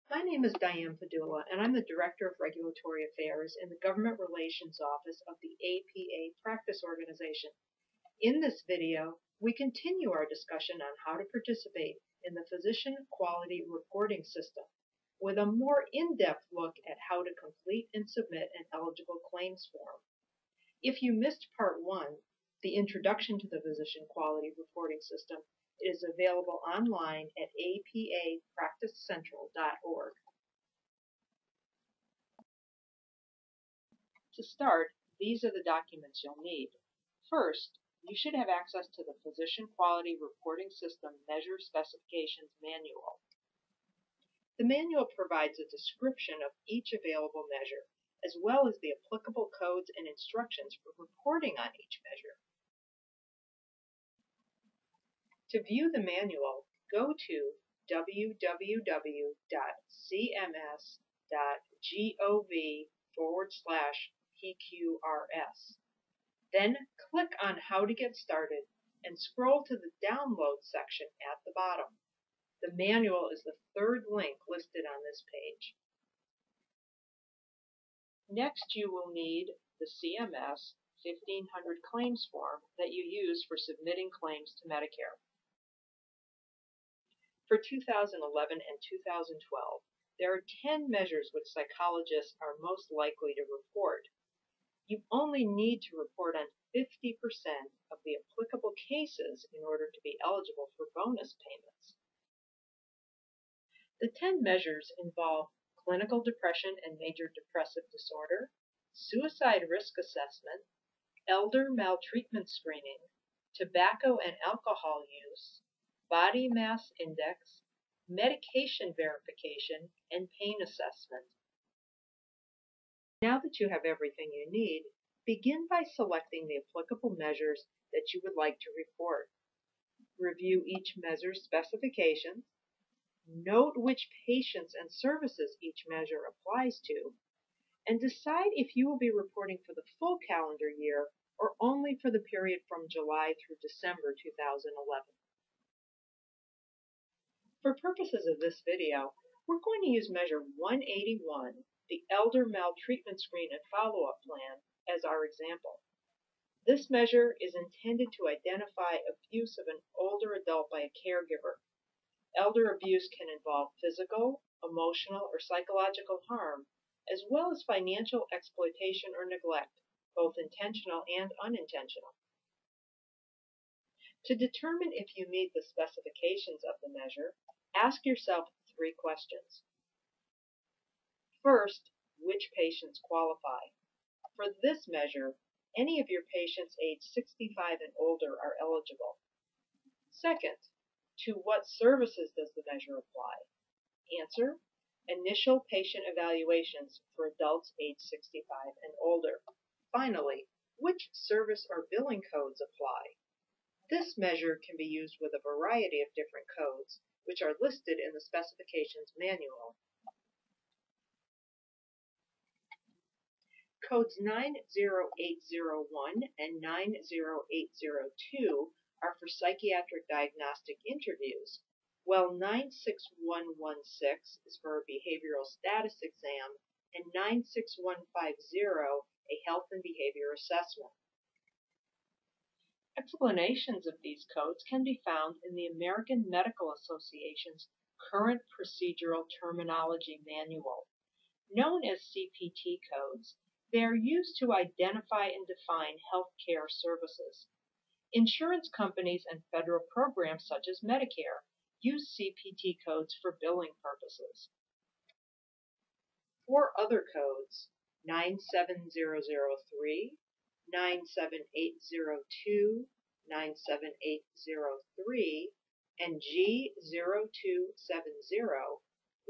My name is Diane Padula, and I'm the Director of Regulatory Affairs in the Government Relations Office of the APA Practice Organization. In this video, we continue our discussion on how to participate in the Physician Quality Reporting System with a more in-depth look at how to complete and submit an eligible claims form. If you missed Part 1, the Introduction to the Physician Quality Reporting System, it is available online at apapracticecentral.org. To start, these are the documents you'll need. First, you should have access to the Physician Quality Reporting System Measure Specifications Manual. The manual provides a description of each available measure, as well as the applicable codes and instructions for reporting on each measure. To view the manual, go to www.cms.gov/PQRS. Then click on How to Get Started and scroll to the Download section at the bottom. The manual is the third link listed on this page. Next, you will need the CMS 1500 claims form that you use for submitting claims to Medicare. For 2011 and 2012, there are 10 measures which psychologists are most likely to report. You only need to report on 50% of the applicable cases in order to be eligible for bonus payments. The 10 measures involve clinical depression and major depressive disorder, suicide risk assessment, elder maltreatment screening, tobacco and alcohol use, body mass index, medication verification, and pain assessment. Now that you have everything you need, begin by selecting the applicable measures that you would like to report. Review each measure's specifications, note which patients and services each measure applies to, and decide if you will be reporting for the full calendar year or only for the period from July through December 2011. For purposes of this video, we're going to use Measure 181, the Elder Maltreatment Screen and Follow-Up Plan, as our example. This measure is intended to identify abuse of an older adult by a caregiver. Elder abuse can involve physical, emotional, or psychological harm, as well as financial exploitation or neglect, both intentional and unintentional. To determine if you meet the specifications of the measure, ask yourself 3 questions. First, which patients qualify? For this measure, any of your patients age 65 and older are eligible. Second, to what services does the measure apply? Answer, initial patient evaluations for adults age 65 and older. Finally, which service or billing codes apply? This measure can be used with a variety of different codes, which are listed in the specifications manual. Codes 90801 and 90802 are for psychiatric diagnostic interviews, while 96116 is for a behavioral status exam and 96150 a health and behavior assessment. Explanations of these codes can be found in the American Medical Association's Current Procedural Terminology Manual. Known as CPT codes, they are used to identify and define healthcare services. Insurance companies and federal programs such as Medicare use CPT codes for billing purposes. 4 other codes, 97003, 97802, 97803, and G0270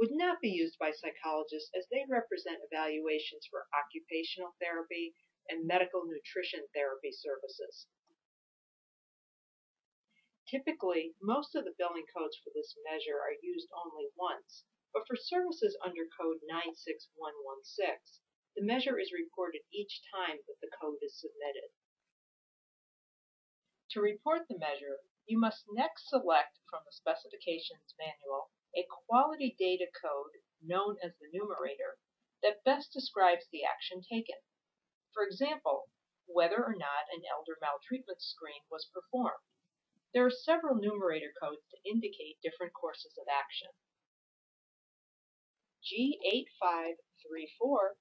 would not be used by psychologists as they represent evaluations for occupational therapy and medical nutrition therapy services. Typically, most of the billing codes for this measure are used only once, but for services under code 96116, the measure is reported each time that the code is submitted. To report the measure, you must next select from the specifications manual a quality data code known as the numerator that best describes the action taken. For example, whether or not an elder maltreatment screen was performed. There are several numerator codes to indicate different courses of action. G8534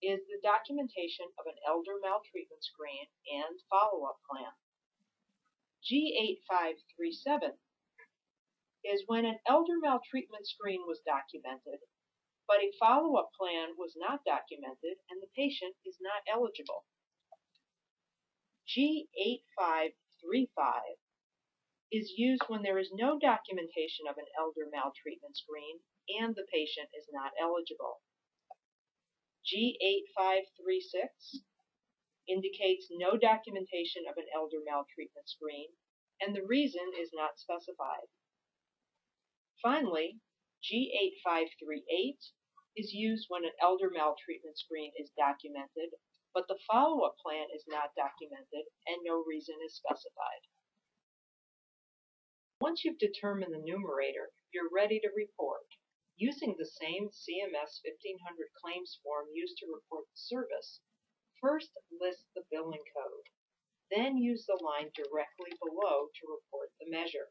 is the documentation of an elder maltreatment screen and follow-up plan. G8537 is when an elder maltreatment screen was documented, but a follow-up plan was not documented and the patient is not eligible. G8535 is used when there is no documentation of an elder maltreatment screen and the patient is not eligible. G8536 indicates no documentation of an elder maltreatment screen and the reason is not specified. Finally, G8538 is used when an elder maltreatment screen is documented, but the follow-up plan is not documented and no reason is specified. Once you've determined the numerator, you're ready to report. Using the same CMS 1500 claims form used to report the service, first list the billing code, then use the line directly below to report the measure.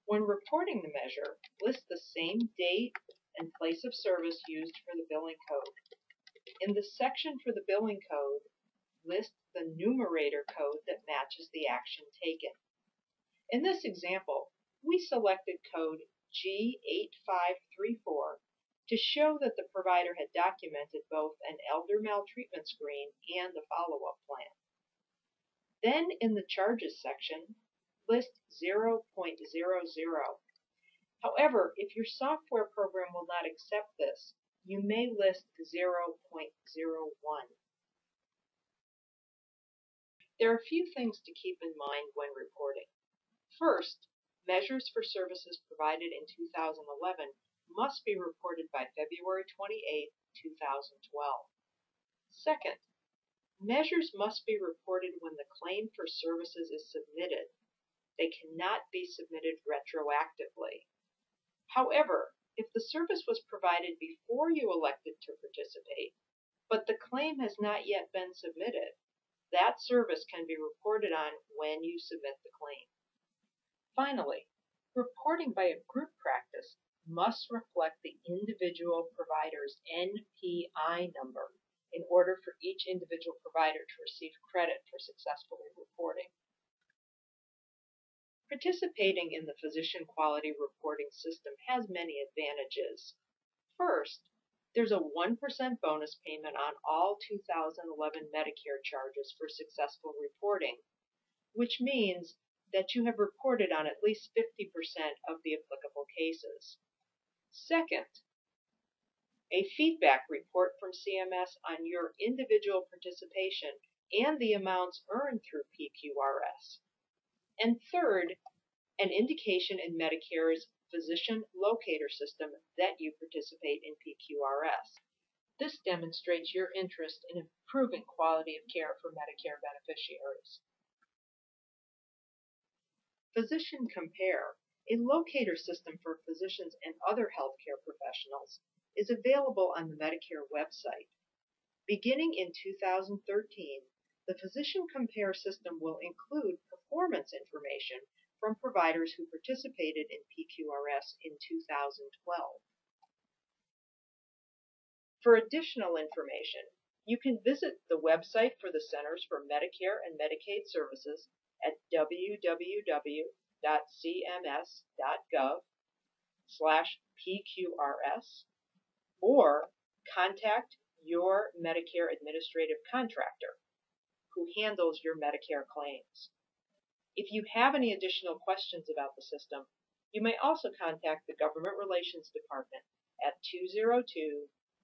When reporting the measure, list the same date and place of service used for the billing code. In the section for the billing code, list the numerator code that matches the action taken. In this example, we selected code G8534 to show that the provider had documented both an elder maltreatment screen and the follow-up plan. Then in the charges section, list 0.00. However, if your software program will not accept this, you may list 0.01. There are a few things to keep in mind when reporting. First, measures for services provided in 2011 must be reported by February 28, 2012. Second, measures must be reported when the claim for services is submitted. They cannot be submitted retroactively. However, if the service was provided before you elected to participate, but the claim has not yet been submitted, that service can be reported on when you submit the claim. Finally, reporting by a group practice must reflect the individual provider's NPI number in order for each individual provider to receive credit for successfully reporting. Participating in the physician quality reporting system has many advantages. First, there's a 1% bonus payment on all 2011 Medicare charges for successful reporting, which means that you have reported on at least 50% of the applicable cases. Second, a feedback report from CMS on your individual participation and the amounts earned through PQRS. And third, an indication in Medicare's physician locator system that you participate in PQRS. This demonstrates your interest in improving quality of care for Medicare beneficiaries. Physician Compare, a locator system for physicians and other healthcare professionals, is available on the Medicare website. Beginning in 2013, the Physician Compare system will include performance information from providers who participated in PQRS in 2012. For additional information, you can visit the website for the Centers for Medicare and Medicaid Services at www.cms.gov/PQRS or contact your Medicare administrative contractor who handles your Medicare claims. If you have any additional questions about the system, you may also contact the Government Relations Department at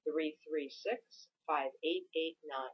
202-336-5889.